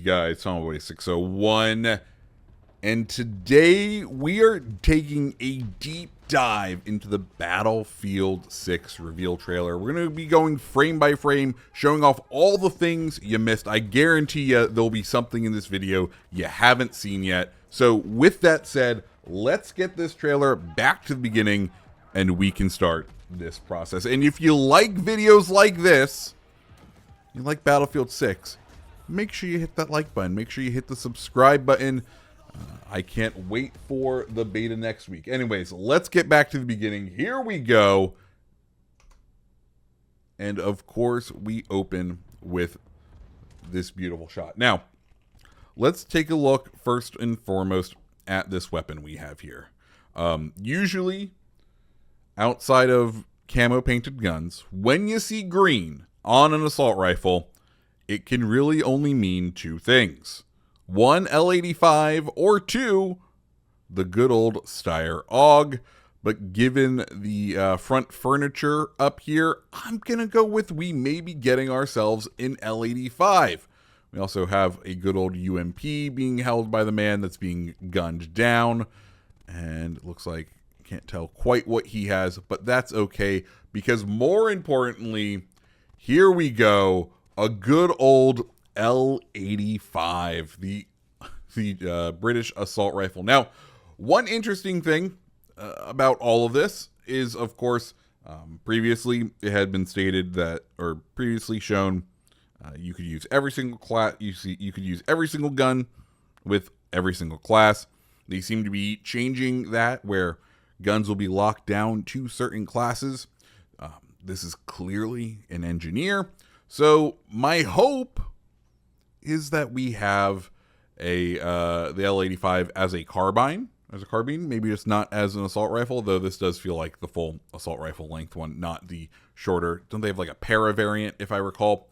guys, Tomboy601, and today we are taking a deep dive into the Battlefield 6 reveal trailer. We're going to be going frame by frame, showing off all the things you missed. I guarantee you there'll be something in this video you haven't seen yet. So with that said, let's get this trailer back to the beginning and we can start this process. And if you like videos like this, you like Battlefield 6, make sure you hit that like button. Make sure you hit the subscribe button. I can't wait for the beta next week. Anyways, let's get back to the beginning. Here we go. And of course, we open with this beautiful shot. Now, let's take a look first and foremost at this weapon we have here. Usually, outside of camo painted guns, when you see green on an assault rifle, it can really only mean two things. One, L85, or two, the good old Steyr AUG. But given the front furniture up here, I'm going to go with we may be getting ourselves an L85. We also have a good old UMP being held by the man that's being gunned down. And it looks like, can't tell quite what he has, but that's okay. Because more importantly, here we go, a good old L85, the British assault rifle. Now, one interesting thing about all of this is, of course, previously it had been stated that, or previously shown, you could use every single class. You could use every single gun with every single class. They seem to be changing that, where guns will be locked down to certain classes. This is clearly an engineer. So my hope is that we have the L85 as a carbine, maybe just not as an assault rifle, though this does feel like the full assault rifle length one, not the shorter. Don't they have like a para variant, if I recall?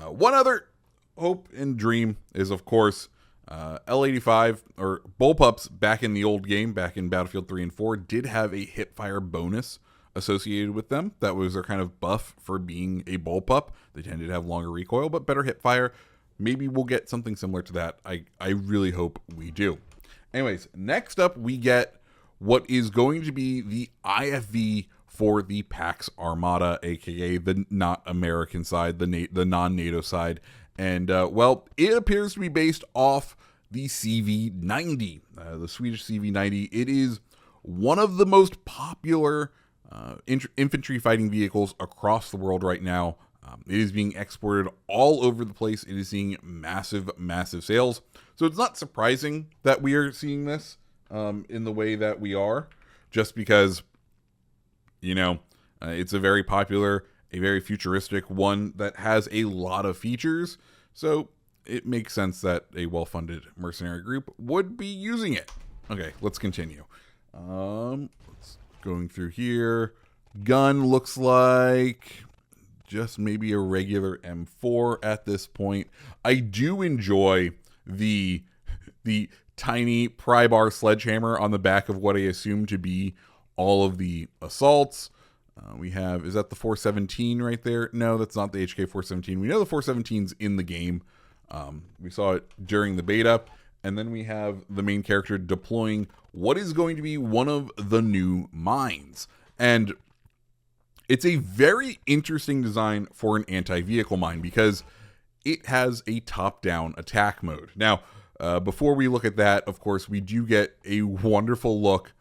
One other hope and dream is, of course, L85 or bullpups back in the old game, back in Battlefield 3 and 4, did have a hipfire bonus associated with them. That was their kind of buff for being a bullpup. They tended to have longer recoil, but better hipfire. Maybe we'll get something similar to that. I really hope we do. Anyways, next up we get what is going to be the IFV for the PAX Armada, aka the not American side, the non-NATO side. And, well, it appears to be based off the CV-90, the Swedish CV-90. It is one of the most popular infantry fighting vehicles across the world right now. It is being exported all over the place. It is seeing massive, massive sales. So it's not surprising that we are seeing this in the way that we are, just because, you know, it's a very popular, a very futuristic one that has a lot of features. So it makes sense that a well-funded mercenary group would be using it. Okay, let's continue. Going through here. Gun looks like just maybe a regular M4 at this point. I do enjoy the tiny pry bar sledgehammer on the back of what I assume to be all of the assaults. We have, is that the 417 right there? No, that's not the HK 417. We know the 417's in the game. We saw it during the beta. And then we have the main character deploying what is going to be one of the new mines. And it's a very interesting design for an anti-vehicle mine because it has a top-down attack mode. Now, before we look at that, of course, we do get a wonderful look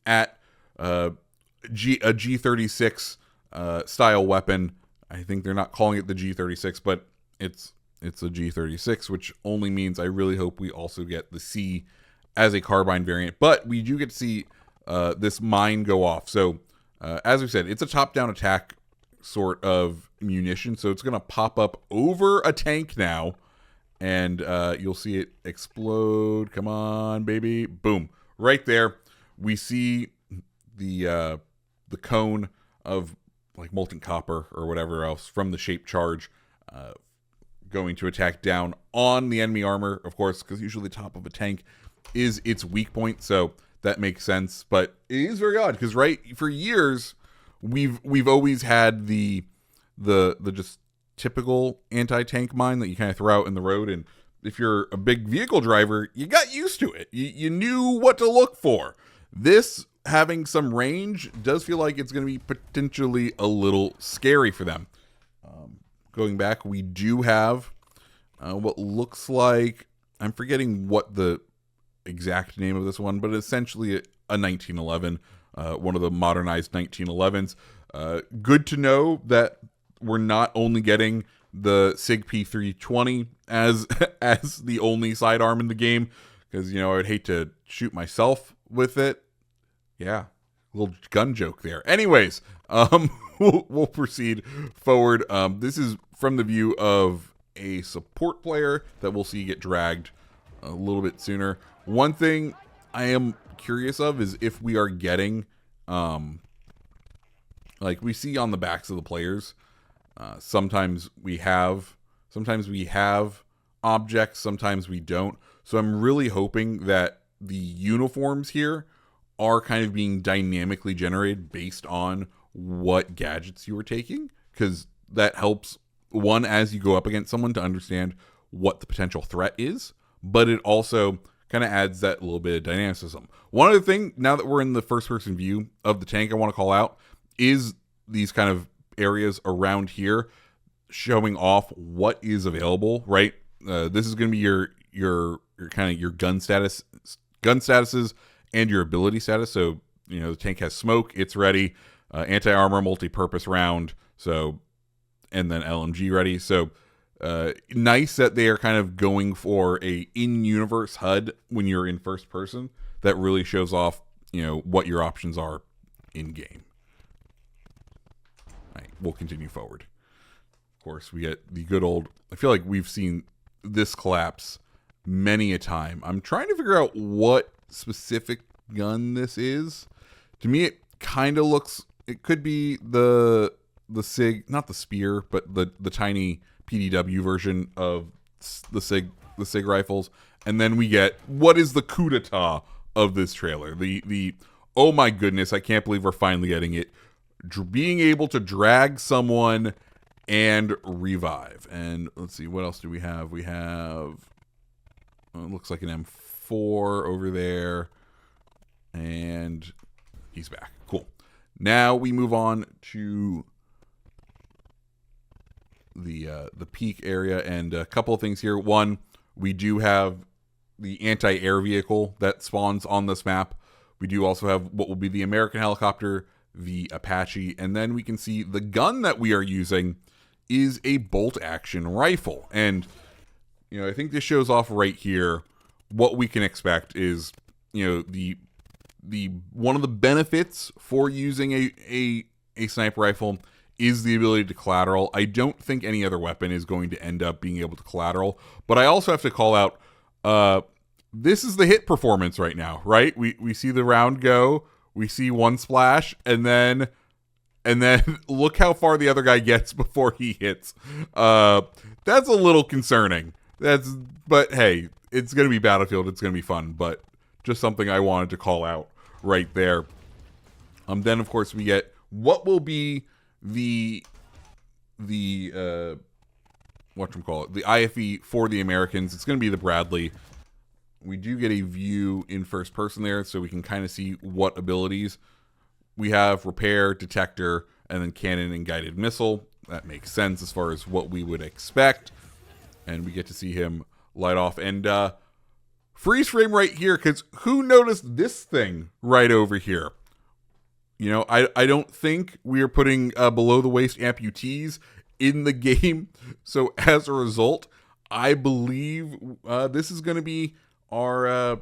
at a G36 style weapon. I think they're not calling it the G36, but it's a G36, which only means I really hope we also get the C as a carbine variant. But we do get to see this mine go off. So, as we said, it's a top-down attack sort of munition. So it's going to pop up over a tank now, and you'll see it explode. Come on, baby. Boom. Right there, we see the cone of like molten copper or whatever else from the shaped charge going to attack down on the enemy armor, of course, because usually the top of a tank is its weak point, so that makes sense. But it is very odd because, right, for years we've always had the just typical anti-tank mine that you kind of throw out in the road and if you're a big vehicle driver, you got used to it. You knew what to look for. This, having some range, does feel like it's going to be potentially a little scary for them. Going back, we do have what looks like, I'm forgetting what the exact name of this one, but essentially a 1911, one of the modernized 1911s. Good to know that we're not only getting the SIG P320 as the only sidearm in the game, because I would hate to shoot myself with it. Yeah, little gun joke there. Anyways, we'll proceed forward. This is from the view of a support player that we'll see get dragged a little bit sooner. One thing I am curious of is if we are getting, like we see on the backs of the players, sometimes we have objects, sometimes we don't. So I'm really hoping that the uniforms here are kind of being dynamically generated based on what gadgets you are taking, because that helps, one, as you go up against someone, to understand what the potential threat is, but it also kind of adds that little bit of dynamicism. One other thing, now that we're in the first person view of the tank, I want to call out is these kind of areas around here showing off what is available, right? This is going to be your kind of your gun statuses and your ability status. So, the tank has smoke, it's ready, anti-armor, multi-purpose round, so, and then LMG ready. So, nice that they are kind of going for a in-universe HUD when you're in first person that really shows off, what your options are in-game. All right, we'll continue forward. Of course, we get the good old, I feel like we've seen this collapse many a time. I'm trying to figure out what specific gun this is. To me, it kind of looks, it could be the SIG, not the Spear, but the tiny PDW version of the SIG rifles. And then we get, what is the coup d'etat of this trailer? The oh my goodness, I can't believe we're finally getting it. Being able to drag someone and revive. And let's see, what else do we have? We have, it looks like an M4 over there. And he's back. Cool. Now we move on to the peak area, and a couple of things here. One, we do have the anti-air vehicle that spawns on this map. We do also have what will be the American helicopter, the Apache, and then we can see the gun that we are using is a bolt-action rifle. And I think this shows off right here what we can expect is the one of the benefits for using a sniper rifle is the ability to collateral. I don't think any other weapon is going to end up being able to collateral, but I also have to call out, this is the hit performance right now, right? We see the round go, we see one splash, and then look how far the other guy gets before he hits. That's a little concerning. But hey, it's going to be Battlefield, it's going to be fun, but just something I wanted to call out right there. Then of course we get what will be the whatchamacallit, the IFE for the Americans. It's going to be the Bradley. We do get a view in first person there, so we can kind of see what abilities we have: repair, detector, and then cannon and guided missile. That makes sense as far as what we would expect. And we get to see him light off. And freeze frame right here, because who noticed this thing right over here? I don't think we are putting below the waist amputees in the game. So as a result, I believe this is going to be our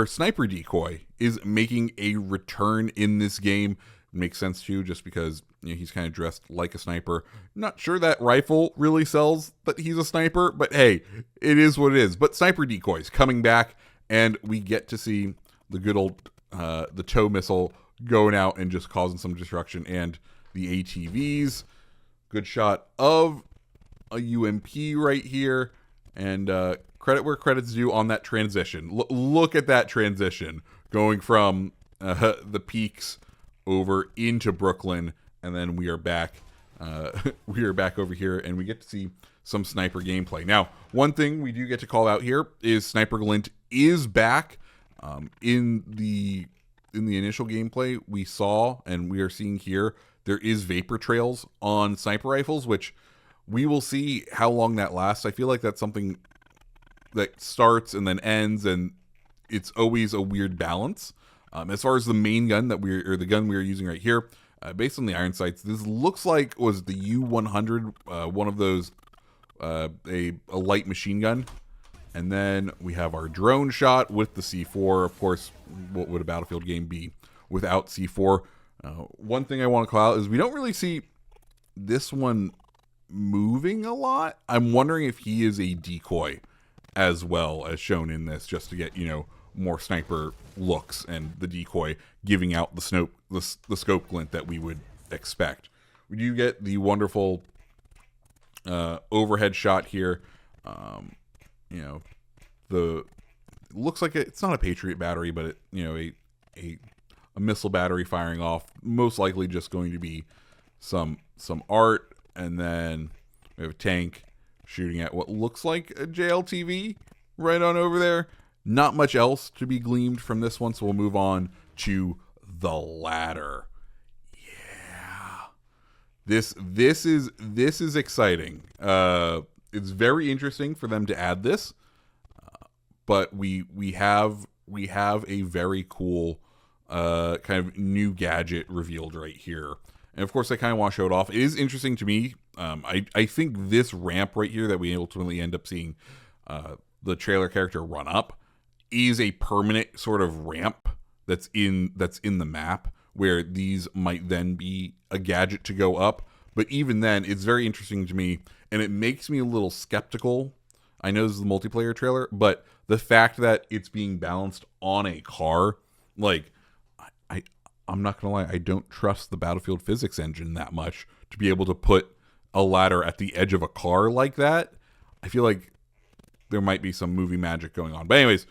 sniper decoy is making a return in this game. It makes sense too, just because he's kind of dressed like a sniper. Not sure that rifle really sells that he's a sniper, but hey, it is what it is. But sniper decoys coming back, and we get to see the good old the tow missile going out and just causing some destruction, and the ATVs. Good shot of a UMP right here, and credit where credit's due on that transition. Look at that transition going from the peaks over into Brooklyn, and then we are back. We are back over here, and we get to see some sniper gameplay. Now, one thing we do get to call out here is Sniper Glint is back. In the initial gameplay we saw, and we are seeing here, there is vapor trails on sniper rifles, which we will see how long that lasts. I feel like that's something that starts and then ends, and it's always a weird balance. As far as the main gun the gun we are using right here, based on the iron sights, this looks like was the U100, one of those, a light machine gun. And then we have our drone shot with the C4. Of course, what would a Battlefield game be without C4? One thing I want to call out is we don't really see this one moving a lot. I'm wondering if he is a decoy as well as shown in this, just to get, more sniper looks and the decoy giving out the scope glint that we would expect. We do get the wonderful overhead shot here. The looks like it's not a Patriot battery, but a missile battery firing off, most likely just going to be some art. And then we have a tank shooting at what looks like a JLTV right on over there. Not much else to be gleaned from this one, so we'll move on to the ladder. Yeah, this is exciting. It's very interesting for them to add this, but we have a very cool kind of new gadget revealed right here. And of course, I kind of want to show it off. It is interesting to me. I think this ramp right here that we ultimately end up seeing the trailer character run up is a permanent sort of ramp that's in the map, where these might then be a gadget to go up. But even then, it's very interesting to me, and it makes me a little skeptical. I know this is the multiplayer trailer, but the fact that it's being balanced on a car, like, I'm not gonna lie, I don't trust the Battlefield physics engine that much to be able to put a ladder at the edge of a car like that. I feel like there might be some movie magic going on. But anyways,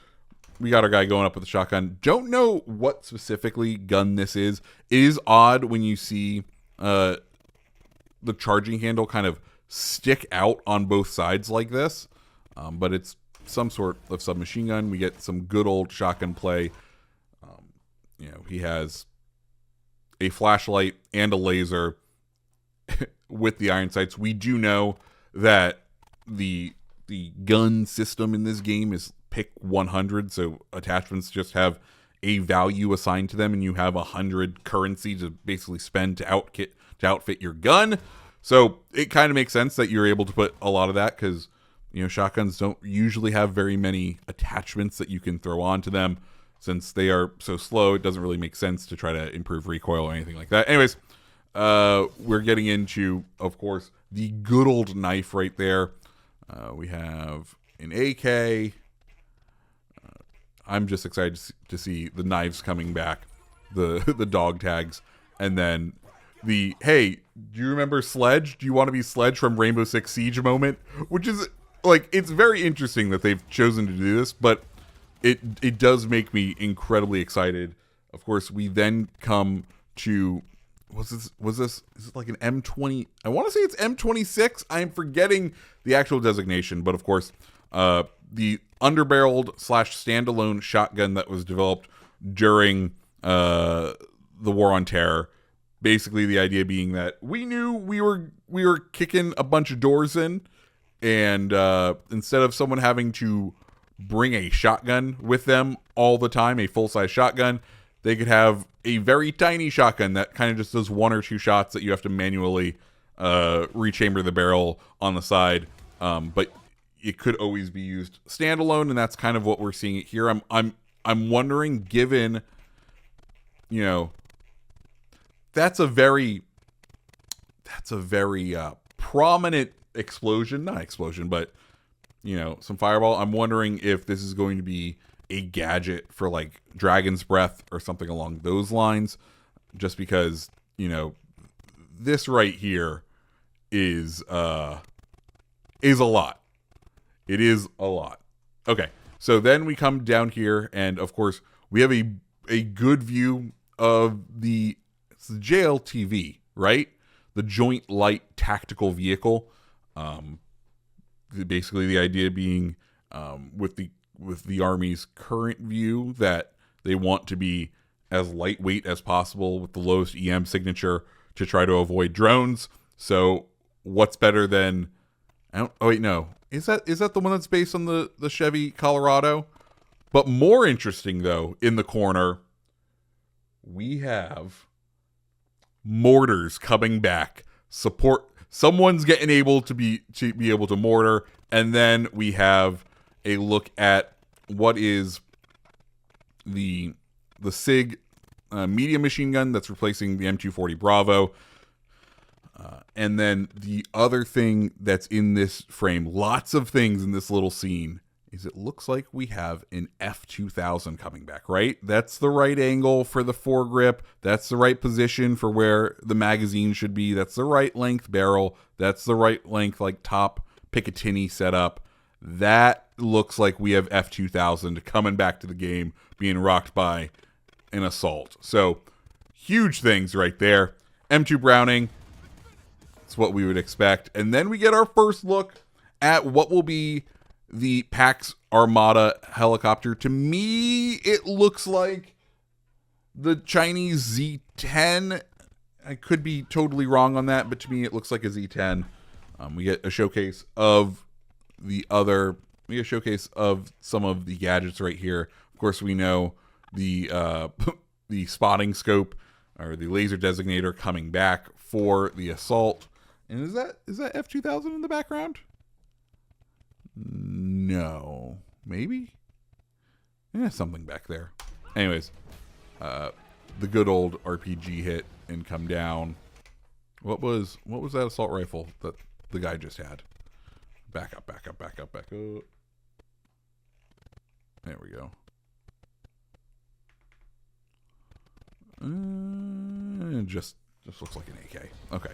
we got our guy going up with a shotgun. Don't know what specifically gun this is. It is odd when you see the charging handle kind of stick out on both sides like this. But it's some sort of submachine gun. We get some good old shotgun play. He has a flashlight and a laser with the iron sights. We do know that the gun system in this game is pick 100, so attachments just have a value assigned to them, and you have 100 currency to basically spend to outfit your gun. So it kind of makes sense that you're able to put a lot of that, because shotguns don't usually have very many attachments that you can throw onto them. Since they are so slow, it doesn't really make sense to try to improve recoil or anything like that. Anyways, we're getting into, of course, the good old knife right there. We have an AK. I'm just excited to see the knives coming back, the dog tags, and then the, hey, do you remember Sledge? Do you want to be Sledge from Rainbow Six Siege moment? Which is, like, it's very interesting that they've chosen to do this, but it does make me incredibly excited. Of course, we then come to, is it like an M20? I want to say it's M26. I am forgetting the actual designation, but of course, the underbarreled / standalone shotgun that was developed during the War on Terror. Basically, the idea being that we knew we were kicking a bunch of doors in, and instead of someone having to bring a shotgun with them all the time, a full-size shotgun, they could have a very tiny shotgun that kind of just does 1 or 2 shots that you have to manually rechamber the barrel on the side. But it could always be used standalone, and that's kind of what we're seeing it here. I'm wondering, given, that's a very prominent explosion, not explosion, but some fireball. I'm wondering if this is going to be a gadget for like Dragon's Breath or something along those lines, just because, this right here is a lot. It is a lot. Okay. So then we come down here, and of course we have a good view of it's the JLTV, right? The Joint Light Tactical Vehicle. basically the idea being with the Army's current view that they want to be as lightweight as possible with the lowest EM signature to try to avoid drones. So what's better than... oh wait, no. Is that the one that's based on the Chevy Colorado? But more interesting, though, in the corner, we have mortars coming back. Support. Someone's getting able to be able to mortar, and then we have a look at what is the SIG medium machine gun that's replacing the M240 Bravo. And then the other thing that's in this frame, lots of things in this little scene, is it looks like we have an F2000 coming back, right? That's the right angle for the foregrip. That's the right position for where the magazine should be. That's the right length barrel. That's the right length, like, top Picatinny setup. That looks like we have F2000 coming back to the game, being rocked by an assault. So, huge things right there. M2 Browning, it's what we would expect. And then we get our first look at what will be the Pax Armada helicopter. To me, it looks like the Chinese Z10. I could be totally wrong on that, but to me, it looks like a Z10. We get a showcase of some of the gadgets right here. Of course, we know the the spotting scope or the laser designator coming back for the assault. And is that F2000 in the background? No, maybe. Yeah, something back there. Anyways, the good old RPG hit and come down. What was that assault rifle that the guy just had? Back up. There we go. Just looks like an AK. Okay.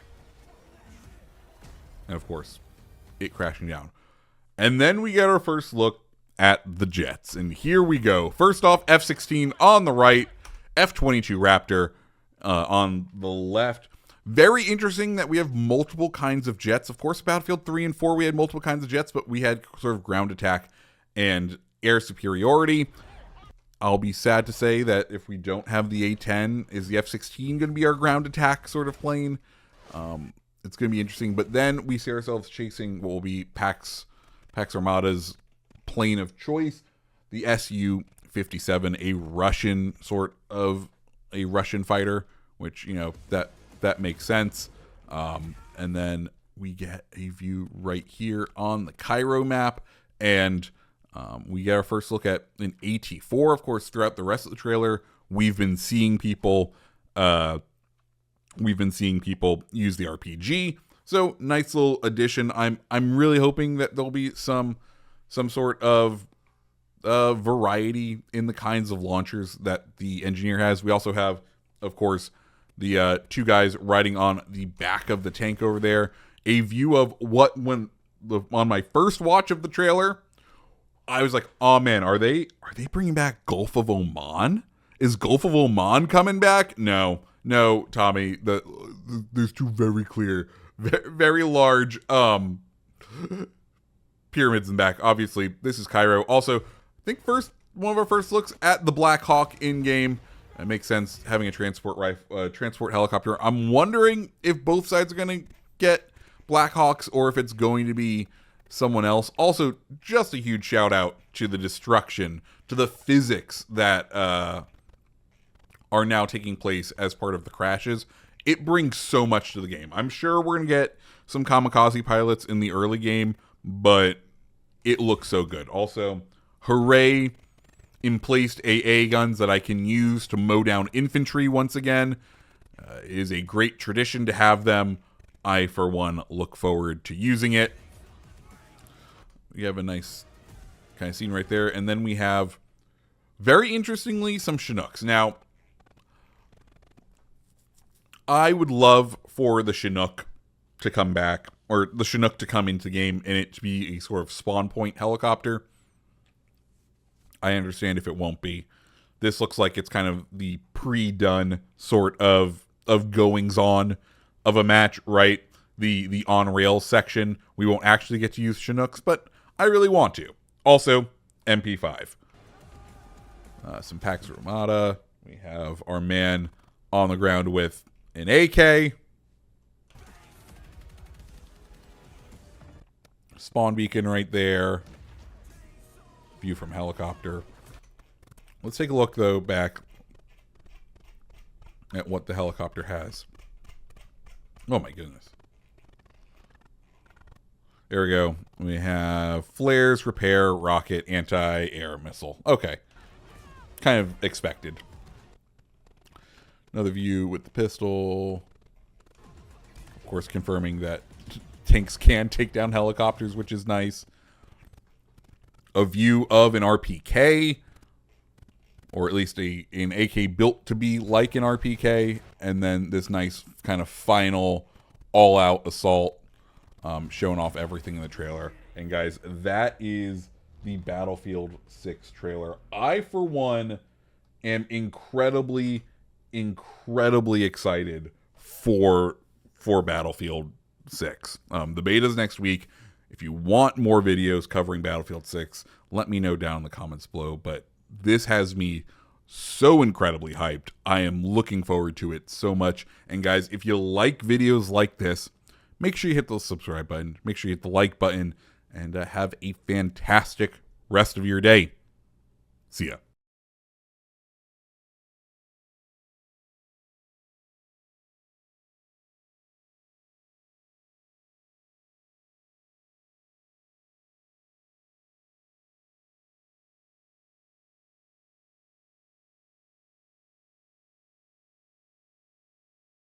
And of course, it crashing down. And then we get our first look at the jets. And here we go. First off, F-16 on the right, F-22 Raptor on the left. Very interesting that we have multiple kinds of jets. Of course, Battlefield 3 and 4, we had multiple kinds of jets, but we had sort of ground attack and air superiority. I'll be sad to say that if we don't have the A-10, is the F-16 going to be our ground attack sort of plane? It's going to be interesting. But then we see ourselves chasing what will be Pax Armada's plane of choice, the Su-57, a Russian fighter, which, you know, that makes sense. And then we get a view right here on the Cairo map, and we get our first look at an AT-4. Of course, throughout the rest of the trailer, we've been seeing people use the RPG. So nice little addition. I'm really hoping that there'll be some sort of variety in the kinds of launchers that the engineer has. We also have, of course, the two guys riding on the back of the tank over there. A view of on my first watch of the trailer, I was like, oh man, are they bringing back Gulf of Oman? Is Gulf of Oman coming back? No, Tommy. There's two very clear, very large pyramids in the back. Obviously, this is Cairo. Also, I think one of our first looks at the Black Hawk in game. It makes sense having a transport helicopter. I'm wondering if both sides are going to get Black Hawks or if it's going to be someone else. Also, just a huge shout out to the destruction, to the physics that are now taking place as part of the crashes. It brings so much to the game. I'm sure we're going to get some kamikaze pilots in the early game, but it looks so good. Also, hooray, emplaced AA guns that I can use to mow down infantry once again. It is a great tradition to have them. I, for one, look forward to using it. We have a nice kind of scene right there. And then we have, very interestingly, some Chinooks. Now, I would love for the Chinook to come back, or the Chinook to come into the game, and it to be a sort of spawn point helicopter. I understand if it won't be. This looks like it's kind of the pre-done sort of goings-on of a match, right? the on rails section, we won't actually get to use Chinooks, but I really want to. Also, MP5. Some Pax Romata. We have our man on the ground with an AK. Spawn beacon right there. View from helicopter. Let's take a look, though, back at what the helicopter has. Oh, my goodness. There we go. We have flares, repair, rocket, anti-air missile. Okay. Kind of expected. Another view with the pistol. Of course, confirming that tanks can take down helicopters, which is nice. A view of an RPK, or at least an AK built to be like an RPK, and then this nice kind of final all-out assault, showing off everything in the trailer. And guys, that is the Battlefield 6 trailer. I, for one, am incredibly excited for Battlefield 6. The beta's next week. If you want more videos covering Battlefield 6, let me know down in the comments below. But this has me so incredibly hyped. I am looking forward to it so much. And guys, if you like videos like this, make sure you hit the subscribe button. Make sure you hit the like button. And have a fantastic rest of your day. See ya.